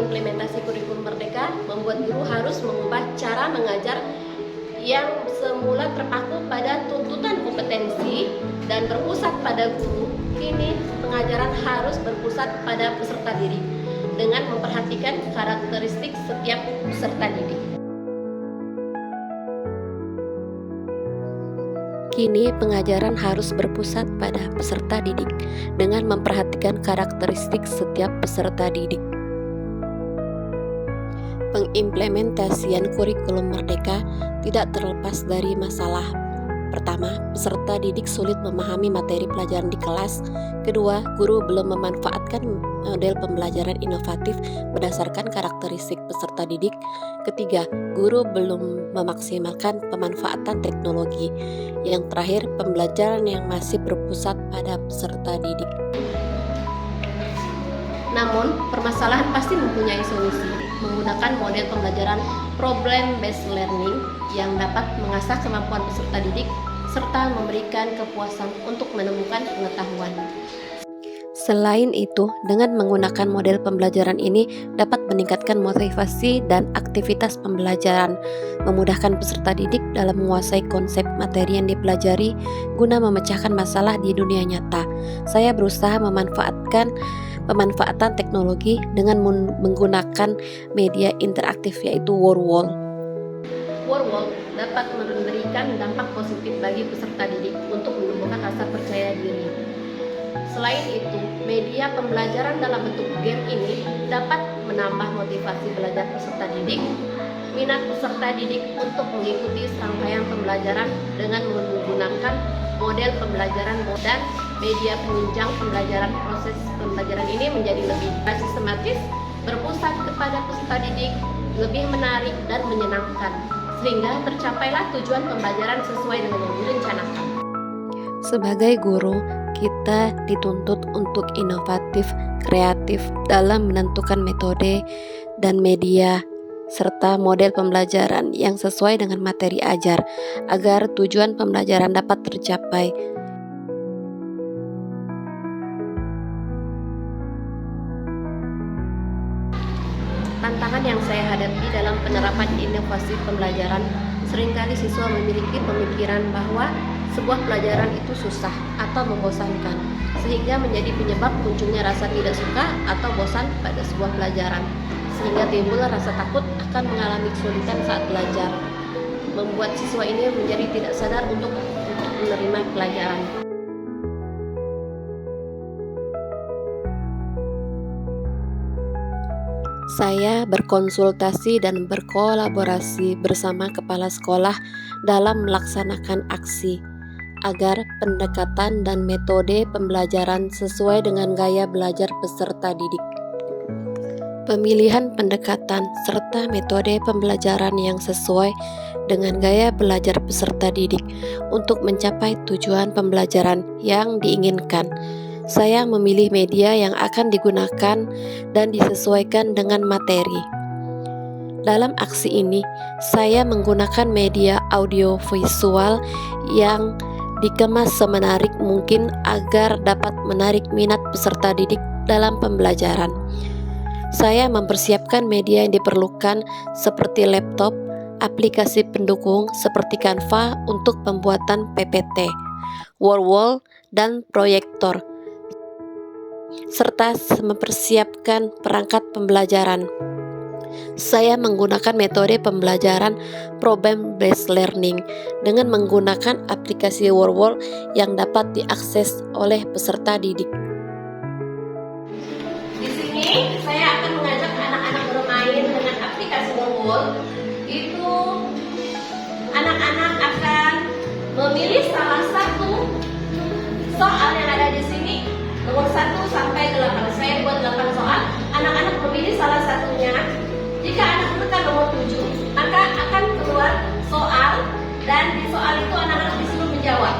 implementasi kurikulum Merdeka membuat guru harus mengubah cara mengajar yang semula terpaku pada tuntutan kompetensi dan berpusat pada guru. Kini pengajaran harus berpusat pada peserta didik dengan memperhatikan karakteristik setiap peserta didik. Kini pengajaran harus berpusat pada peserta didik dengan memperhatikan karakteristik setiap peserta didik. Pengimplementasian kurikulum Merdeka tidak terlepas dari masalah. Pertama, peserta didik sulit memahami materi pelajaran di kelas. Kedua, guru belum memanfaatkan model pembelajaran inovatif berdasarkan karakteristik peserta didik. Ketiga, guru belum memaksimalkan pemanfaatan teknologi. Yang terakhir, pembelajaran yang masih berpusat pada peserta didik. Namun, permasalahan pasti mempunyai solusi. Menggunakan model pembelajaran problem based learning yang dapat mengasah kemampuan peserta didik serta memberikan kepuasan untuk menemukan pengetahuan. Selain itu, dengan menggunakan model pembelajaran ini dapat meningkatkan motivasi dan aktivitas pembelajaran, memudahkan peserta didik dalam menguasai konsep materi yang dipelajari guna memecahkan masalah di dunia nyata. Saya berusaha memanfaatkan pemanfaatan teknologi dengan menggunakan media interaktif yaitu WordWall. WordWall dapat memberikan dampak positif bagi peserta didik untuk menumbuhkan rasa percaya diri. Selain itu, media pembelajaran dalam bentuk game ini dapat menambah motivasi belajar peserta didik, minat peserta didik untuk mengikuti serangkaian pembelajaran dengan menggunakan model pembelajaran dan media penunjang pembelajaran. Proses pembelajaran ini menjadi lebih sistematis, berpusat kepada peserta didik, lebih menarik dan menyenangkan, sehingga tercapailah tujuan pembelajaran sesuai dengan yang direncanakan. Sebagai guru, kita dituntut untuk inovatif, kreatif dalam menentukan metode dan media serta model pembelajaran yang sesuai dengan materi ajar agar tujuan pembelajaran dapat tercapai. Tantangan yang saya hadapi dalam penerapan inovasi pembelajaran, seringkali siswa memiliki pemikiran bahwa sebuah pelajaran itu susah atau membosankan, sehingga menjadi penyebab munculnya rasa tidak suka atau bosan pada sebuah pelajaran, sehingga timbul rasa takut akan mengalami kesulitan saat belajar, membuat siswa ini menjadi tidak sadar untuk menerima pelajaran. Saya berkonsultasi dan berkolaborasi bersama kepala sekolah dalam melaksanakan aksi agar pendekatan dan metode pembelajaran sesuai dengan gaya belajar peserta didik. Pemilihan pendekatan serta metode pembelajaran yang sesuai dengan gaya belajar peserta didik untuk mencapai tujuan pembelajaran yang diinginkan. Saya memilih media yang akan digunakan dan disesuaikan dengan materi. Dalam aksi ini, saya menggunakan media audiovisual yang dikemas semenarik mungkin agar dapat menarik minat peserta didik dalam pembelajaran. Saya mempersiapkan media yang diperlukan seperti laptop, aplikasi pendukung seperti Canva untuk pembuatan PPT, WordWall, dan proyektor, serta mempersiapkan perangkat pembelajaran. Saya menggunakan metode pembelajaran problem based learning dengan menggunakan aplikasi WordWall yang dapat diakses oleh peserta didik. Di sini saya akan mengajak anak-anak bermain dengan aplikasi WordWall. Itu anak-anak akan memilih salah satu soal yang ada di sini, nomor 1 sampai 8. Saya buat 8 soal. Anak-anak memilih salah satunya. Jika anak menekan nomor 7, maka akan keluar soal dan di soal itu anak-anak disuruh menjawab.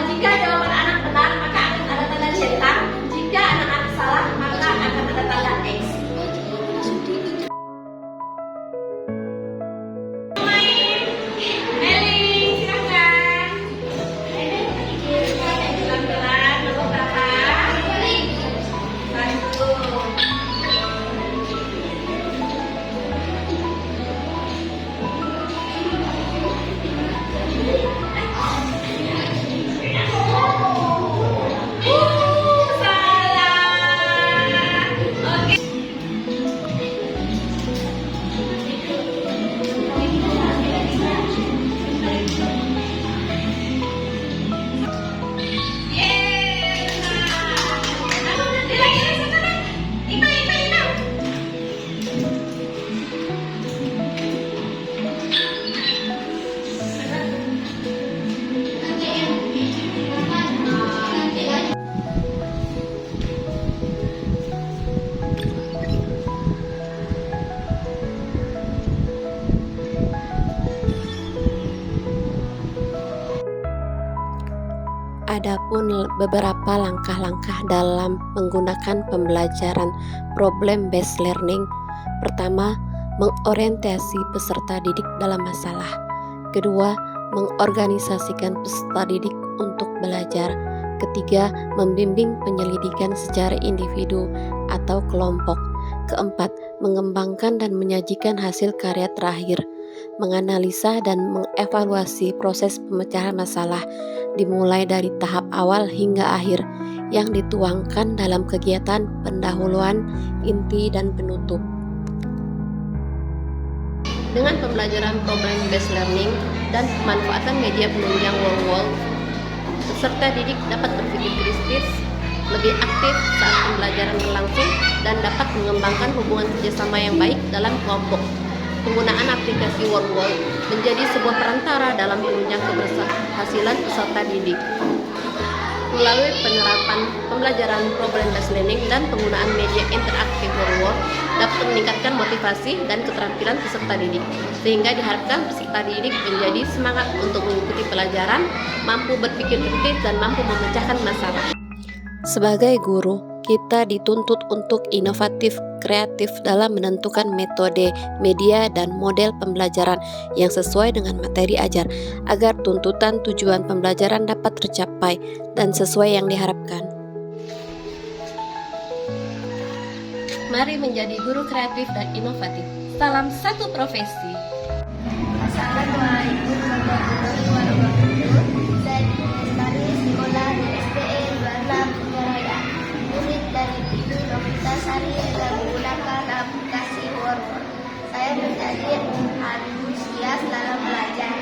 Jika jawaban anak benar, maka akan ada tanda centang. Jika anak-anak salah, maka akan ada tanda X. Adapun beberapa langkah-langkah dalam menggunakan pembelajaran problem based learning. Pertama, mengorientasi peserta didik dalam masalah. Kedua, mengorganisasikan peserta didik untuk belajar. Ketiga, membimbing penyelidikan secara individu atau kelompok. Keempat, mengembangkan dan menyajikan hasil karya terakhir. Menganalisa dan mengevaluasi proses pemecahan masalah dimulai dari tahap awal hingga akhir yang dituangkan dalam kegiatan pendahuluan, inti, dan penutup. Dengan pembelajaran problem based learning dan pemanfaatan media penunjang wall-wall, peserta didik dapat berpikir kritis, lebih aktif saat pembelajaran berlangsung, dan dapat mengembangkan hubungan kerjasama yang baik dalam kelompok. Penggunaan aplikasi wall-wall menjadi sebuah perantara dalam penunjang keberhasilan peserta didik. Melalui penerapan pembelajaran problem based learning dan penggunaan media interaktif wall-wall dapat meningkatkan motivasi dan keterampilan peserta didik, sehingga diharapkan peserta didik menjadi semangat untuk mengikuti pelajaran, mampu berpikir kritis, dan mampu memecahkan masalah. Sebagai guru, kita dituntut untuk inovatif, kreatif dalam menentukan metode, media, dan model pembelajaran yang sesuai dengan materi ajar, agar tuntutan tujuan pembelajaran dapat tercapai dan sesuai yang diharapkan. Mari menjadi guru kreatif dan inovatif. Salam satu profesi. Assalamualaikum warahmatullahi wabarakatuh. Saya dari sekolah di SDN 26 Raya. Murid dari Ibu Novita Sari yang menggunakan aplikasi wall-wall. Saya menjadi antusias dalam belajar.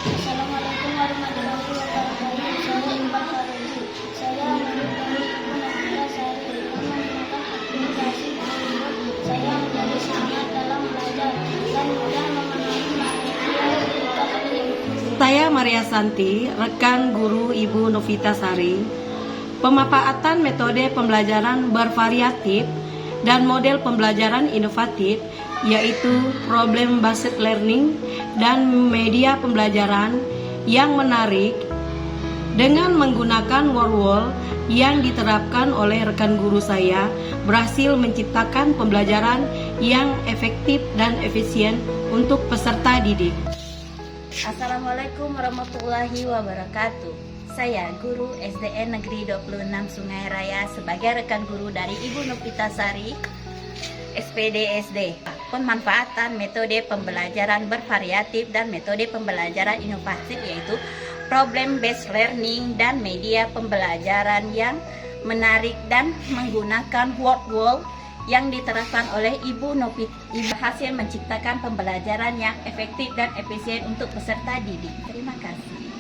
Assalamualaikum warahmatullahi wabarakatuh. Saya Iqbal Faruji. Saya murid dari Ibu Novita Sari yang menggunakan aplikasi wall-wall. Saya menjadi semangat dalam belajar dan mudah memahami materi yang kita pelajari. Saya Maria Santi, rekan guru Ibu Novita Sari. Pemanfaatan metode pembelajaran bervariatif dan model pembelajaran inovatif, yaitu problem based learning dan media pembelajaran yang menarik dengan menggunakan wall-wall yang diterapkan oleh rekan guru saya, berhasil menciptakan pembelajaran yang efektif dan efisien untuk peserta didik. Assalamualaikum warahmatullahi wabarakatuh. Saya guru SDN Negeri 26 Sungai Raya sebagai rekan guru dari Ibu Novita Sari, SPD SD. Pemanfaatan metode pembelajaran bervariatif dan metode pembelajaran inovatif, yaitu problem based learning dan media pembelajaran yang menarik dan menggunakan wall yang diterapkan oleh Ibu Novita. Ibu hasil menciptakan pembelajaran yang efektif dan efisien untuk peserta didik. Terima kasih.